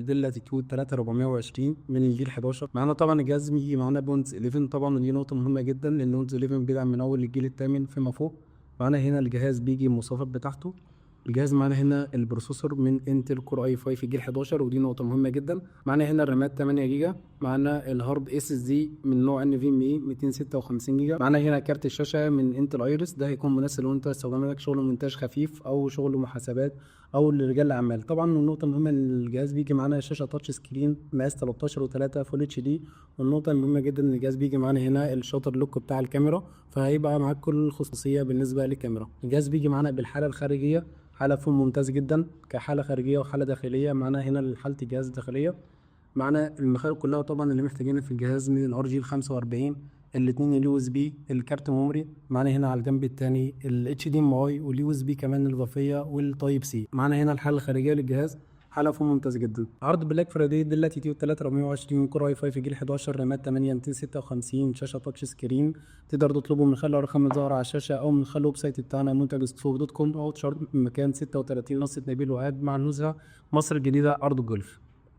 دي لاتيتيود 3420 من الجيل 11. معانا طبعا الجهاز بيجي معانا بونز 11، طبعا دي نقطه مهمه جدا لان ويندوز 11 بيدعم من اول الجيل الثامن فيما فوق. معانا هنا الجهاز بيجي المواصفات بتاعته. الجهاز معانا هنا البروسيسور من انتل كور اي 5 جيل 11، ودي نقطه مهمه جدا. معانا هنا الرامات 8 جيجا. معانا الهارد اس اس دي من نوع ان في ام اي 256 جيجا. معانا هنا كارت الشاشه من انتل ايريس، ده هيكون مناسب لو انت استخدام لك شغل مونتاج خفيف او شغل محاسبات او لرجال الاعمال. طبعا النقطه المهمه ان الجهاز بيجي معانا شاشه تاتش سكرين مقاس 13 و3 فول اتش دي. والنقطه المهمه جدا ان الجهاز بيجي معانا هنا الشاتر لوك بتاع الكاميرا، فهيبقى معاك كل الخصوصيه بالنسبه للكاميرا. الجهاز بيجي معانا بالحاله الخارجيه، حاله فون ممتاز جدا كحاله خارجيه وحاله داخليه. معانا هنا حاله الجهاز الداخليه، معانا المخارج كلها طبعا اللي محتاجينها في الجهاز من الار جي 45، الاثنين اليو اس بي، الكارت ميموري. معانا هنا على الجنب الثاني الاتش دي ام اي واليو اس بي كمان الاضافيه والتايب سي. معانا هنا الحاله الخارجيه للجهاز، حاله فون ممتاز جدا. عرض بلاك فرايداي دي لاتيتيود 3420 كور اي 5 جيل 11، رامات 8 256، شاشه تاتش سكرين. تقدر تطلبه من خلال الرقم اللي ظاهر على الشاشه او من خلال الويب سايت بتاعنا منتج ستور دوت كوم او تشارج من مكان 36 نص نبيل وعاد مع النزهه مصر الجديده ارض الجولف.